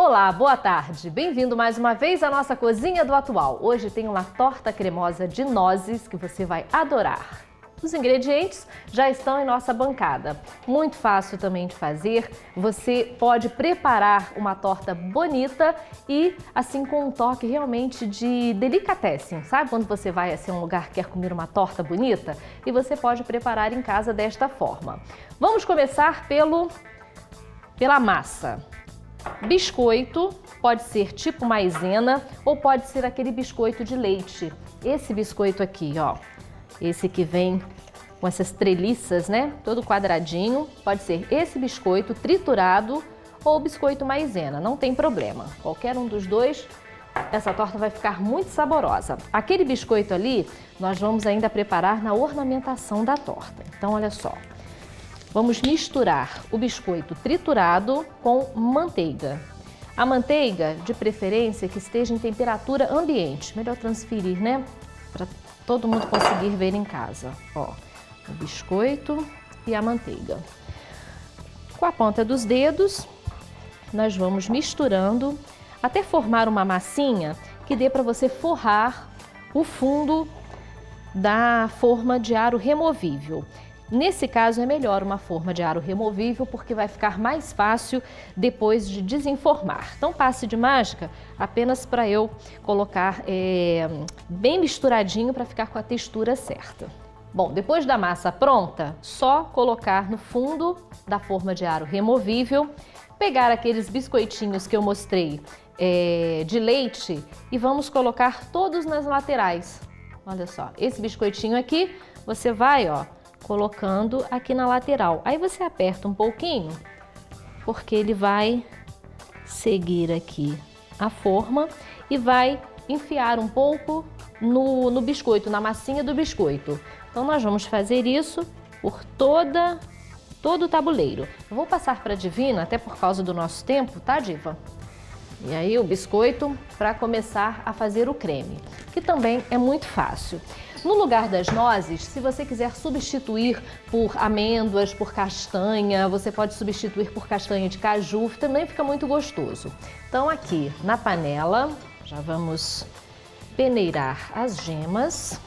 Olá, boa tarde. Bem-vindo mais uma vez à nossa Cozinha do Atual. Hoje tem uma torta cremosa de nozes que você vai adorar. Os ingredientes já estão em nossa bancada. Muito fácil também de fazer. Você pode preparar uma torta bonita e assim com um toque realmente de delicatessen. Sabe quando você vai assim, a um lugar que quer comer uma torta bonita? E você pode preparar em casa desta forma. Vamos começar pela massa. Biscoito, pode ser tipo maisena ou pode ser aquele biscoito de leite. Esse biscoito aqui, ó, esse que vem com essas treliças, né, todo quadradinho, pode ser esse biscoito triturado ou biscoito maisena, não tem problema. Qualquer um dos dois, essa torta vai ficar muito saborosa. Aquele biscoito ali, nós vamos ainda preparar na ornamentação da torta. Então, olha só. Vamos misturar o biscoito triturado com manteiga. A manteiga, de preferência, que esteja em temperatura ambiente. Melhor transferir, né? Para todo mundo conseguir ver em casa. Ó, o biscoito e a manteiga. Com a ponta dos dedos, nós vamos misturando até formar uma massinha que dê para você forrar o fundo da forma de aro removível. Nesse caso é melhor uma forma de aro removível porque vai ficar mais fácil depois de desenformar. Então passe de mágica apenas para eu colocar bem misturadinho para ficar com a textura certa. Bom, depois da massa pronta, só colocar no fundo da forma de aro removível, pegar aqueles biscoitinhos que eu mostrei de leite e vamos colocar todos nas laterais. Olha só, esse biscoitinho aqui você vai, ó, colocando aqui na lateral. Aí você aperta um pouquinho, porque ele vai seguir aqui a forma e vai enfiar um pouco no biscoito, na massinha do biscoito. Então nós vamos fazer isso por todo o tabuleiro. Eu vou passar para a Divina, até por causa do nosso tempo, tá, Diva? E aí o biscoito para começar a fazer o creme, que também é muito fácil. No lugar das nozes, se você quiser substituir por amêndoas, por castanha, você pode substituir por castanha de caju, também fica muito gostoso. Então aqui na panela, já vamos peneirar as gemas,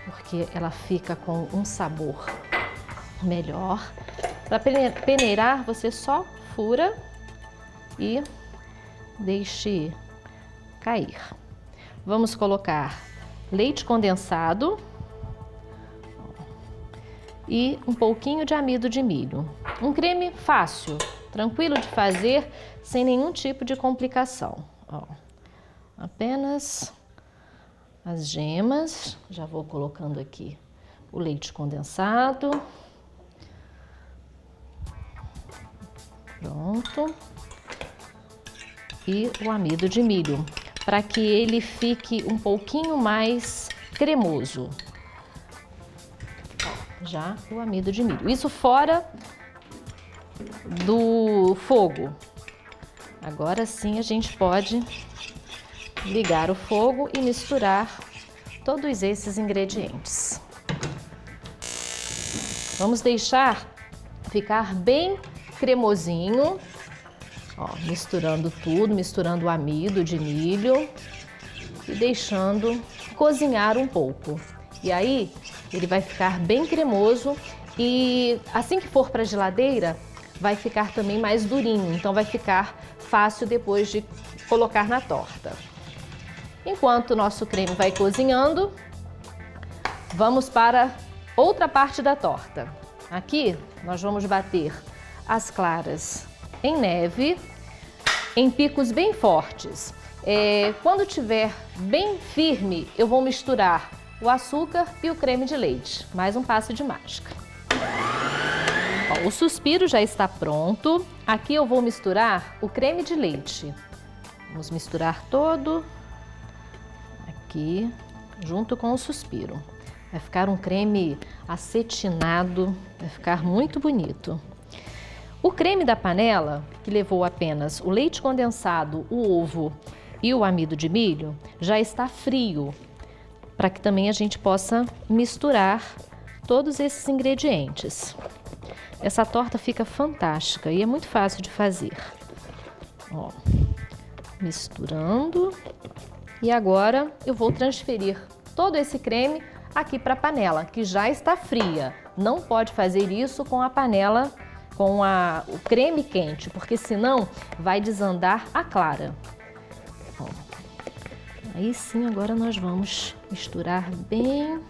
porque ela fica com um sabor melhor. Para peneirar, você só fura e deixe cair. Vamos colocar leite condensado e um pouquinho de amido de milho. Um creme fácil, tranquilo de fazer, sem nenhum tipo de complicação. Ó, apenas as gemas, já vou colocando aqui o leite condensado. Pronto. E o amido de milho, para que ele fique um pouquinho mais cremoso. Já o amido de milho. Isso fora do fogo. Agora sim a gente pode ligar o fogo e misturar todos esses ingredientes. Vamos deixar ficar bem cremosinho. Ó, misturando tudo, misturando o amido de milho e deixando cozinhar um pouco. E aí ele vai ficar bem cremoso e assim que for para a geladeira vai ficar também mais durinho, então vai ficar fácil depois de colocar na torta. Enquanto o nosso creme vai cozinhando, vamos para outra parte da torta. Aqui nós vamos bater as claras em neve, em picos bem fortes. Quando tiver bem firme, eu vou misturar o açúcar e o creme de leite. Mais um passo de mágica. Ó, o suspiro já está pronto. Aqui eu vou misturar o creme de leite. Vamos misturar todo aqui, junto com o suspiro. Vai ficar um creme acetinado, vai ficar muito bonito. O creme da panela, que levou apenas o leite condensado, o ovo e o amido de milho, já está frio, para que também a gente possa misturar todos esses ingredientes. Essa torta fica fantástica e é muito fácil de fazer. Ó, misturando. E agora eu vou transferir todo esse creme aqui para a panela, que já está fria. Não pode fazer isso com a panela, com o creme quente, porque senão vai desandar a clara. Ó. Aí sim, agora nós vamos misturar bem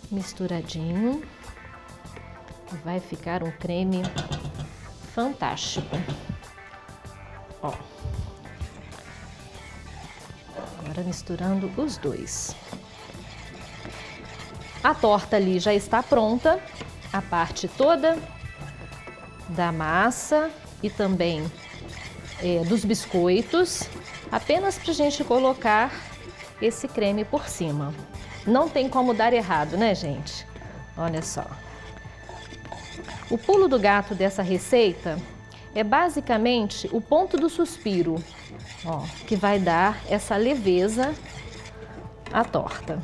misturadinho. Vai ficar um creme fantástico. Ó. Agora misturando os dois. A torta ali já está pronta, a parte toda da massa e também dos biscoitos, apenas para a gente colocar esse creme por cima. Não tem como dar errado, né, gente? Olha só. O pulo do gato dessa receita é basicamente o ponto do suspiro, ó, que vai dar essa leveza à torta.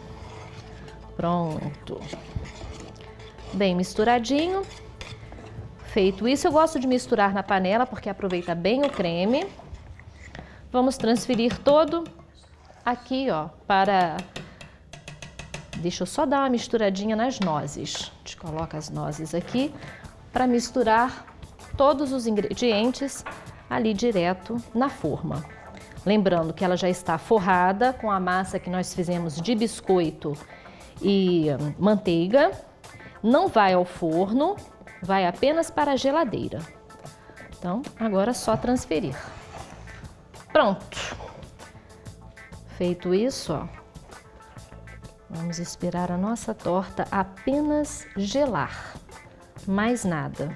Pronto. Bem misturadinho. Feito isso, eu gosto de misturar na panela porque aproveita bem o creme. Vamos transferir todo aqui, ó, para... Deixa eu só dar uma misturadinha nas nozes. A gente coloca as nozes aqui para misturar todos os ingredientes ali direto na forma. Lembrando que ela já está forrada com a massa que nós fizemos de biscoito e manteiga. Não vai ao forno, vai apenas para a geladeira. Então, agora é só transferir. Pronto. Feito isso, ó, vamos esperar a nossa torta apenas gelar. Mais nada.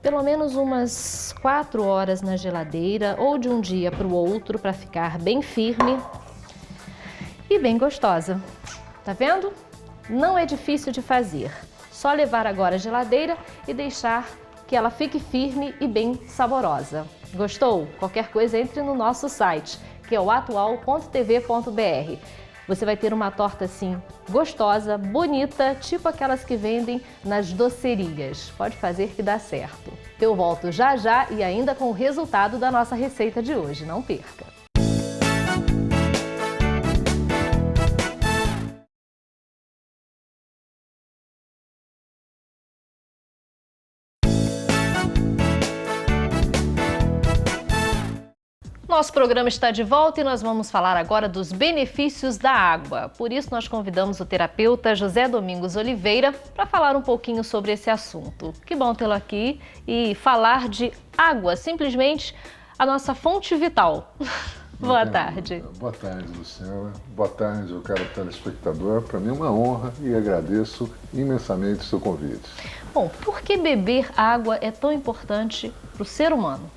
Pelo menos umas 4 horas na geladeira ou de um dia para o outro para ficar bem firme e bem gostosa. Tá vendo? Não é difícil de fazer. Só levar agora à geladeira e deixar que ela fique firme e bem saborosa. Gostou? Qualquer coisa, entre no nosso site, que é o atual.tv.br. Você vai ter uma torta assim, gostosa, bonita, tipo aquelas que vendem nas docerias. Pode fazer que dá certo. Eu volto já já e ainda com o resultado da nossa receita de hoje. Não perca! Nosso programa está de volta e nós vamos falar agora dos benefícios da água. Por isso, nós convidamos o terapeuta José Domingos Oliveira para falar um pouquinho sobre esse assunto. Que bom tê-lo aqui e falar de água, simplesmente a nossa fonte vital. Boa tarde. Boa tarde, Luciana. Boa tarde, o caro telespectador. Para mim é uma honra e agradeço imensamente o seu convite. Bom, por que beber água é tão importante para o ser humano?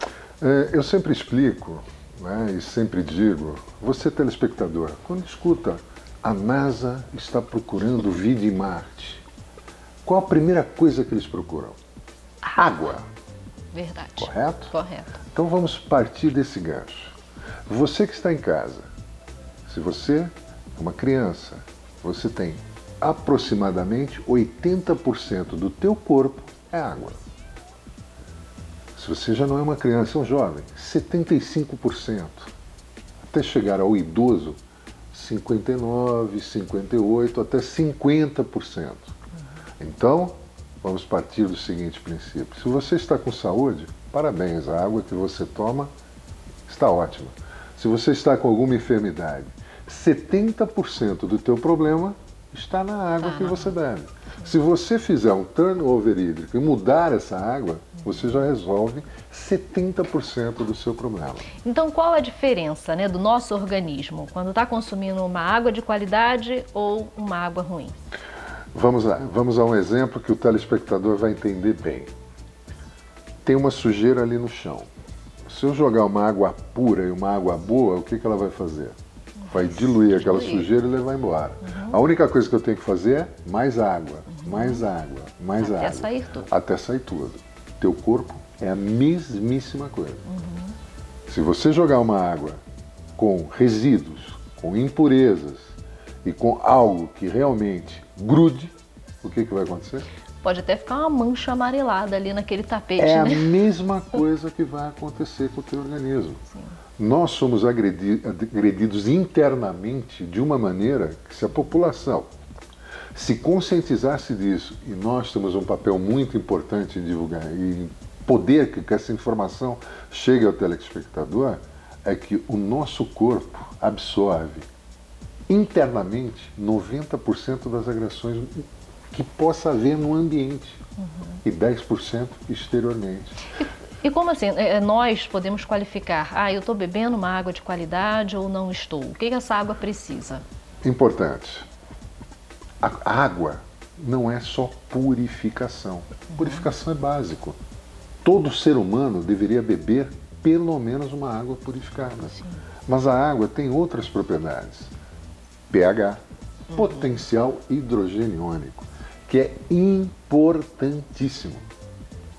Eu sempre explico, né, e sempre digo, você telespectador, quando escuta a NASA está procurando vida em Marte, qual a primeira coisa que eles procuram? Água. Verdade. Correto? Correto. Então vamos partir desse gancho. Você que está em casa, se você é uma criança, você tem aproximadamente 80% do teu corpo é água. Se você já não é uma criança, é um jovem, 75%. Até chegar ao idoso, 59%, 58%, até 50%. Então, vamos partir do seguinte princípio. Se você está com saúde, parabéns, a água que você toma está ótima. Se você está com alguma enfermidade, 70% do teu problema está na água que você bebe. Se você fizer um turnover hídrico e mudar essa água, você já resolve 70% do seu problema. Então, qual a diferença, né, do nosso organismo quando está consumindo uma água de qualidade ou uma água ruim? Vamos lá, vamos a um exemplo que o telespectador vai entender bem. Tem uma sujeira ali no chão. Se eu jogar uma água pura e uma água boa, o que ela vai fazer? Vai diluir aquela sujeira e levar embora. A única coisa que eu tenho que fazer é mais água, mais água, mais água. Até sair tudo. Até sair tudo. Teu corpo é a mesmíssima coisa. Se você jogar uma água com resíduos, com impurezas e com algo que realmente grude, o que vai acontecer? Pode até ficar uma mancha amarelada ali naquele tapete, É a né? mesma coisa que vai acontecer com o teu organismo. Sim. Nós somos agredidos internamente de uma maneira que, se a população se conscientizasse disso, e nós temos um papel muito importante em divulgar e poder que essa informação chegue ao telespectador, é que o nosso corpo absorve internamente 90% das agressões que possa haver no ambiente e 10% exteriormente. E como assim, nós podemos qualificar, eu estou bebendo uma água de qualidade ou não estou? O que essa água precisa? Importante. A água não é só purificação. Purificação é básico. Todo ser humano deveria beber pelo menos uma água purificada. Sim. Mas a água tem outras propriedades. pH, potencial hidrogeniônico, que é importantíssimo.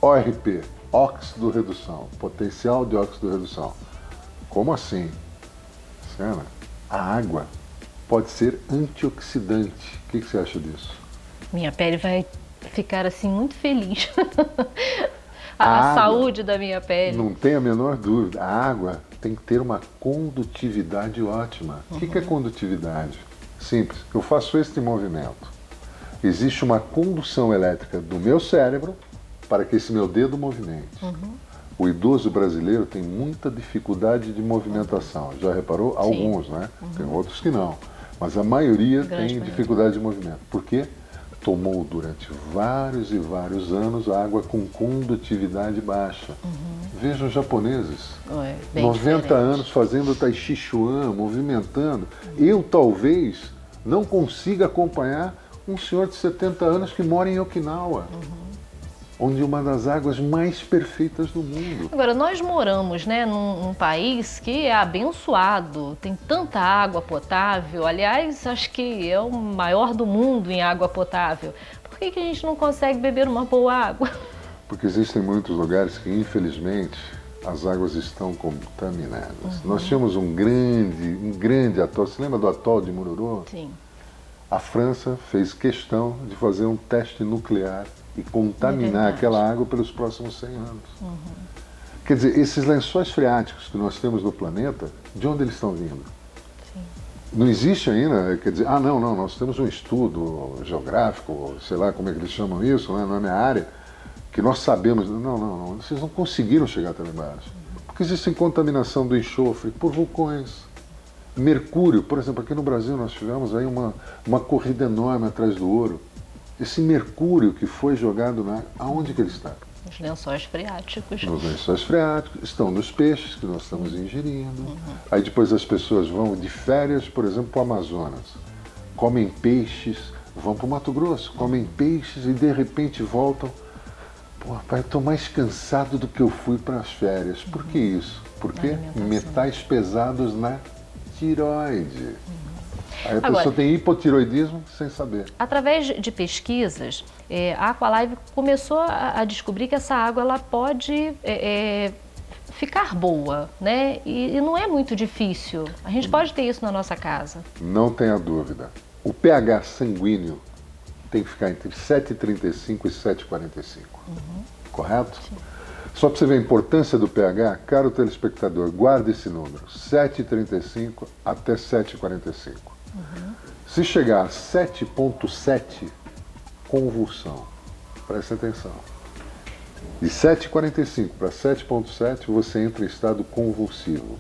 ORP, óxido redução, potencial de óxido redução. Como assim? Luciana, a água pode ser antioxidante. O que você acha disso? Minha pele vai ficar assim muito feliz. A saúde da minha pele. Não tem a menor dúvida. A água tem que ter uma condutividade ótima. O que é condutividade? Simples. Eu faço este movimento. Existe uma condução elétrica do meu cérebro para que esse meu dedo movimente. O idoso brasileiro tem muita dificuldade de movimentação. Já reparou? Alguns, né? Tem outros que não. Mas a maioria tem dificuldade de movimento. Por quê? Tomou durante vários e vários anos água com condutividade baixa. Vejam os japoneses, 90 diferente. anos fazendo Tai Chi Chuan, movimentando. Eu talvez não consiga acompanhar um senhor de 70 anos que mora em Okinawa, onde uma das águas mais perfeitas do mundo. Agora, nós moramos, né, num país que é abençoado, tem tanta água potável, aliás, acho que é o maior do mundo em água potável. Por que a gente não consegue beber uma boa água? Porque existem muitos lugares que, infelizmente, as águas estão contaminadas. Nós tínhamos um grande atol. Você lembra do atol de Mururu? Sim. A França fez questão de fazer um teste nuclear e contaminar aquela água pelos próximos 100 anos. Quer dizer, esses lençóis freáticos que nós temos no planeta, de onde eles estão vindo? Sim. Não existe ainda, quer dizer, não, nós temos um estudo geográfico, sei lá como é que eles chamam isso, né? Não é minha área, que nós sabemos, não, vocês não conseguiram chegar até lá embaixo. Porque existe contaminação do enxofre por vulcões. Mercúrio, por exemplo, aqui no Brasil nós tivemos aí uma corrida enorme atrás do ouro. Esse mercúrio que foi jogado na... Aonde que ele está? Nos lençóis freáticos. Nos lençóis freáticos, estão nos peixes que nós estamos ingerindo. Aí depois as pessoas vão de férias, por exemplo, para o Amazonas. Comem peixes, vão para o Mato Grosso, comem peixes e de repente voltam. Pô, pai, eu estou mais cansado do que eu fui para as férias. Por que isso? Porque metais pesados na tireoide. Aí a pessoa tem hipotiroidismo sem saber. Através de pesquisas, a Aqualive começou a descobrir que essa água ela pode ficar boa, né? E não é muito difícil. A gente pode ter isso na nossa casa. Não tenha dúvida. O pH sanguíneo tem que ficar entre 7,35 e 7,45. Correto? Sim. Só para você ver a importância do pH, caro telespectador, guarde esse número, 7,35 até 7,45. Se chegar a 7,7, convulsão. Preste atenção. De 7,45 para 7,7, você entra em estado convulsivo.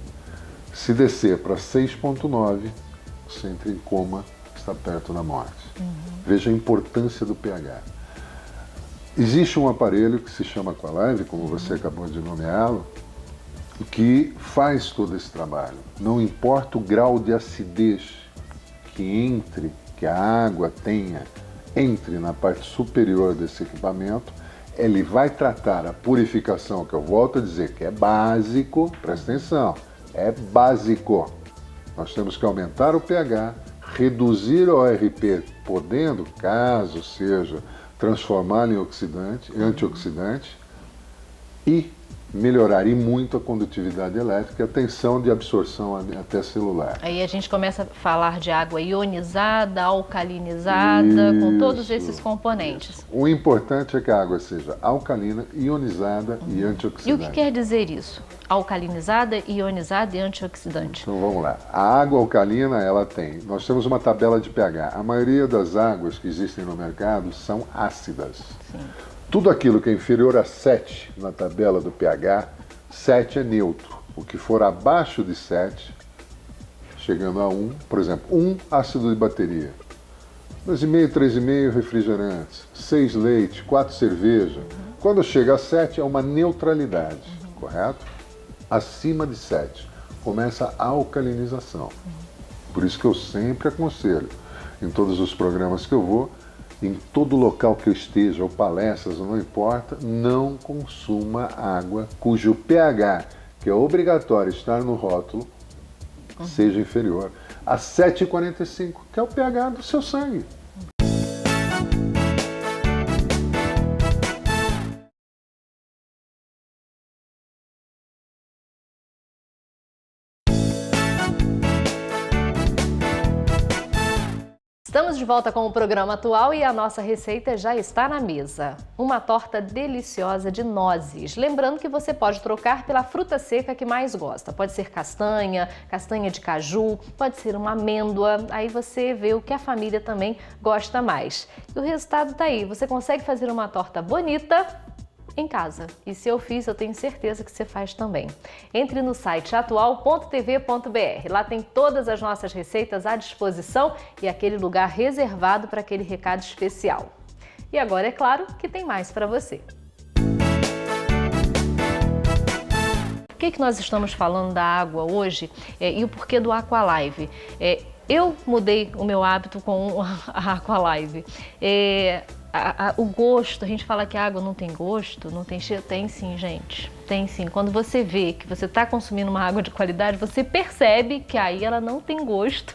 Se descer para 6,9, você entra em coma, está perto da morte. Veja a importância do pH. Existe um aparelho que se chama Aqualive, como você acabou de nomeá-lo, que faz todo esse trabalho. Não importa o grau de acidez que a água tenha, entre na parte superior desse equipamento, ele vai tratar a purificação, que eu volto a dizer que é básico, presta atenção, é básico. Nós temos que aumentar o pH, reduzir o ORP, podendo, caso seja, transformá-lo em antioxidante, e melhorar e muito a condutividade elétrica e a tensão de absorção até celular. Aí a gente começa a falar de água ionizada, alcalinizada, com todos esses componentes. Isso. O importante é que a água seja alcalina, ionizada e antioxidante. E o que quer dizer isso? Alcalinizada, ionizada e antioxidante. Então vamos lá. A água alcalina, nós temos uma tabela de pH. A maioria das águas que existem no mercado são ácidas. Sim. Tudo aquilo que é inferior a 7 na tabela do pH, 7 é neutro. O que for abaixo de 7, chegando a 1, por exemplo, 1 ácido de bateria, 2,5, 3,5 refrigerantes, 6 leite, 4 cerveja. Quando chega a 7 é uma neutralidade, correto? Acima de 7 começa a alcalinização. Por isso que eu sempre aconselho, em todos os programas que eu vou, em todo local que eu esteja, ou palestras, não importa, não consuma água cujo pH, que é obrigatório estar no rótulo, seja inferior a 7,45, que é o pH do seu sangue. Estamos de volta com o programa atual e a nossa receita já está na mesa. Uma torta deliciosa de nozes. Lembrando que você pode trocar pela fruta seca que mais gosta. Pode ser castanha, castanha de caju, pode ser uma amêndoa. Aí você vê o que a família também gosta mais. E o resultado está aí. Você consegue fazer uma torta bonita em casa. E se eu fiz, eu tenho certeza que você faz também. Entre no site atual.tv.br. Lá tem todas as nossas receitas à disposição e aquele lugar reservado para aquele recado especial. E agora, é claro, que tem mais para você. Por que nós estamos falando da água hoje e o porquê do Aqualive? Eu mudei o meu hábito com a Aqualive. O gosto, a gente fala que a água não tem gosto, não tem cheiro, tem sim, gente, tem sim. Quando você vê que você está consumindo uma água de qualidade, você percebe que aí ela não tem gosto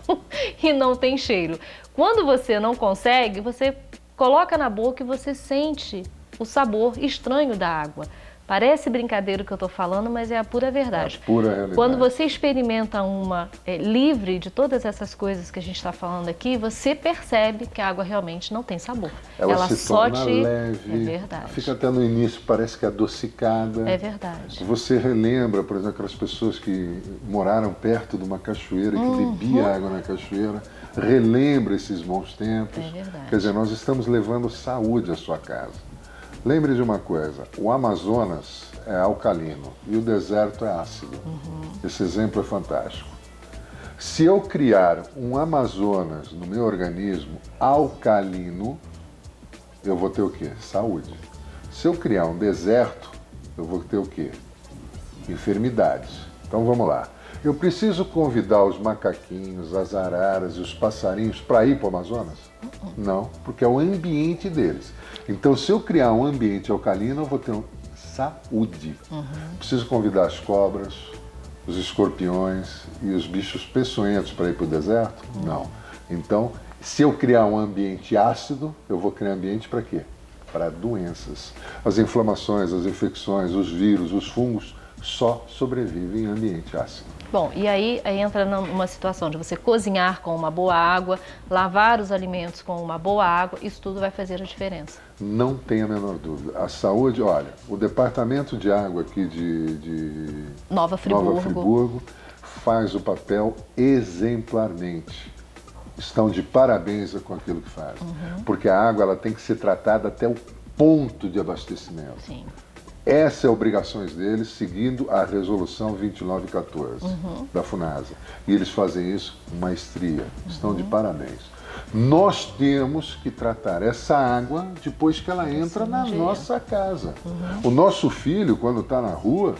e não tem cheiro. Quando você não consegue, você coloca na boca e você sente o sabor estranho da água. Parece brincadeira o que eu estou falando, mas é a pura verdade. É a pura realidade. Quando você experimenta uma livre de todas essas coisas que a gente está falando aqui, você percebe que a água realmente não tem sabor. Ela se só torna leve, É verdade. Fica até no início, parece que é adocicada. É verdade. Você relembra, por exemplo, aquelas pessoas que moraram perto de uma cachoeira, que bebia água na cachoeira, relembra esses bons tempos. É verdade. Quer dizer, nós estamos levando saúde à sua casa. Lembre de uma coisa, o Amazonas é alcalino e o deserto é ácido. Esse exemplo é fantástico. Se eu criar um Amazonas no meu organismo alcalino, eu vou ter o quê? Saúde. Se eu criar um deserto, eu vou ter o quê? Enfermidades. Então vamos lá. Eu preciso convidar os macaquinhos, as araras e os passarinhos para ir para o Amazonas? Não, porque é o ambiente deles. Então, se eu criar um ambiente alcalino, eu vou ter saúde. Preciso convidar as cobras, os escorpiões e os bichos peçonhentos para ir para o deserto? Não. Então, se eu criar um ambiente ácido, eu vou criar ambiente para quê? Para doenças. As inflamações, as infecções, os vírus, os fungos só sobrevivem em ambiente ácido. Bom, e aí entra numa situação de você cozinhar com uma boa água, lavar os alimentos com uma boa água, isso tudo vai fazer a diferença. Não tem a menor dúvida. A saúde, olha, o departamento de água aqui de Nova Friburgo faz o papel exemplarmente. Estão de parabéns com aquilo que fazem. Porque a água ela tem que ser tratada até o ponto de abastecimento. Sim. Essa é a obrigação deles, seguindo a resolução 2914 da FUNASA. E eles fazem isso com maestria. Estão de parabéns. Nós temos que tratar essa água depois que ela entra na nossa casa. O nosso filho, quando está na rua,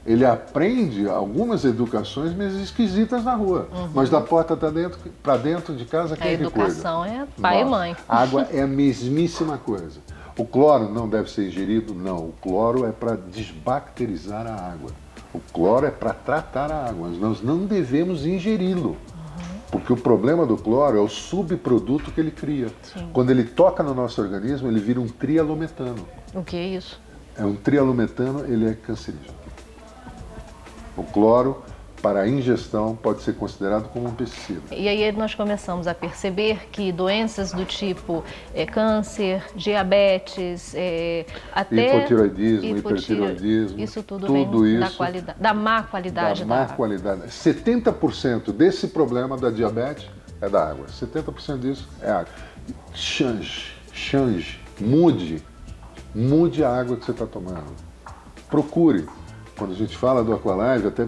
ele aprende algumas educações meio esquisitas na rua. Mas da porta para dentro de casa, quem é que cuida? A educação é pai e mãe. A água é a mesmíssima coisa. O cloro não deve ser ingerido? Não. O cloro é para desbacterizar a água. O cloro é para tratar a água. Nós não devemos ingeri-lo. Porque o problema do cloro é o subproduto que ele cria. Sim. Quando ele toca no nosso organismo, ele vira um trialometano. O que é isso? é um trialumetano, ele é cancerígeno. O cloro, para a ingestão, pode ser considerado como um pesticida. E aí nós começamos a perceber que doenças do tipo câncer, diabetes, até hipotireoidismo, hipertireoidismo, isso tudo vem da má qualidade da água. 70% desse problema da diabetes é da água. 70% disso é água. Change, mude a água que você está tomando. Procure. Quando a gente fala do Aqualive, até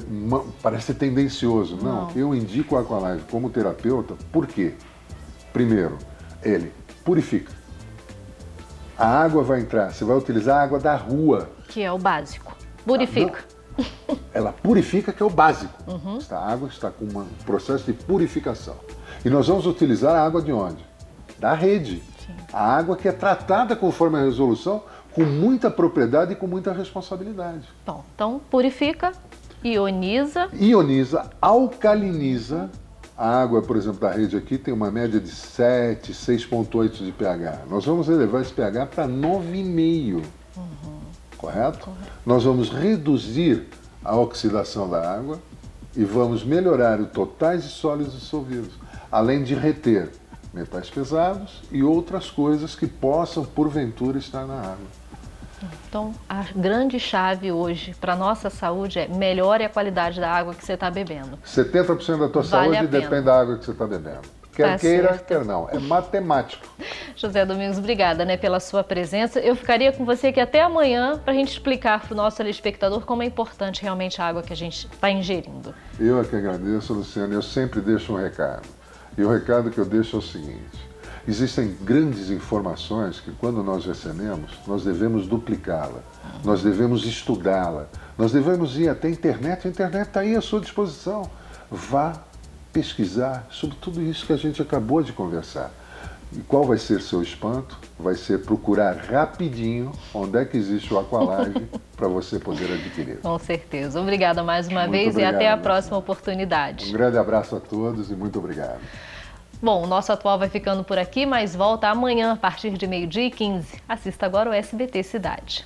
parece tendencioso. Não, eu indico o Aqualive como terapeuta, por quê? Primeiro, ele purifica. A água vai entrar, você vai utilizar a água da rua. Que é o básico. Purifica. Ela purifica, que é o básico. A água está com um processo de purificação. E nós vamos utilizar a água de onde? Da rede. Sim. A água que é tratada conforme a resolução, com muita propriedade e com muita responsabilidade. Bom, então purifica, ioniza. Ioniza, alcaliniza. A água, por exemplo, da rede aqui tem uma média de 7, 6,8 de pH. Nós vamos elevar esse pH para 9,5. Correto? Nós vamos reduzir a oxidação da água e vamos melhorar os totais de sólidos dissolvidos, além de reter metais pesados e outras coisas que possam, porventura, estar na água. Então, a grande chave hoje para a nossa saúde é melhore a qualidade da água que você está bebendo. 70% da tua saúde depende da água que você está bebendo. Quer queira, quer não. É matemático. José Domingos, obrigada, pela sua presença. Eu ficaria com você aqui até amanhã para a gente explicar para o nosso telespectador como é importante realmente a água que a gente está ingerindo. Eu é que agradeço, Luciana. Eu sempre deixo um recado. E o recado que eu deixo é o seguinte. Existem grandes informações que, quando nós recebemos, nós devemos duplicá-la, nós devemos estudá-la, nós devemos ir até a internet está aí à sua disposição. Vá pesquisar sobre tudo isso que a gente acabou de conversar. E qual vai ser seu espanto? Vai ser procurar rapidinho onde é que existe o Aqualive para você poder adquirir. Com certeza. Obrigada mais uma vez e até a próxima oportunidade. Um grande abraço a todos e muito obrigado. Bom, o nosso atual vai ficando por aqui, mas volta amanhã a partir de 12h15. Assista agora o SBT Cidade.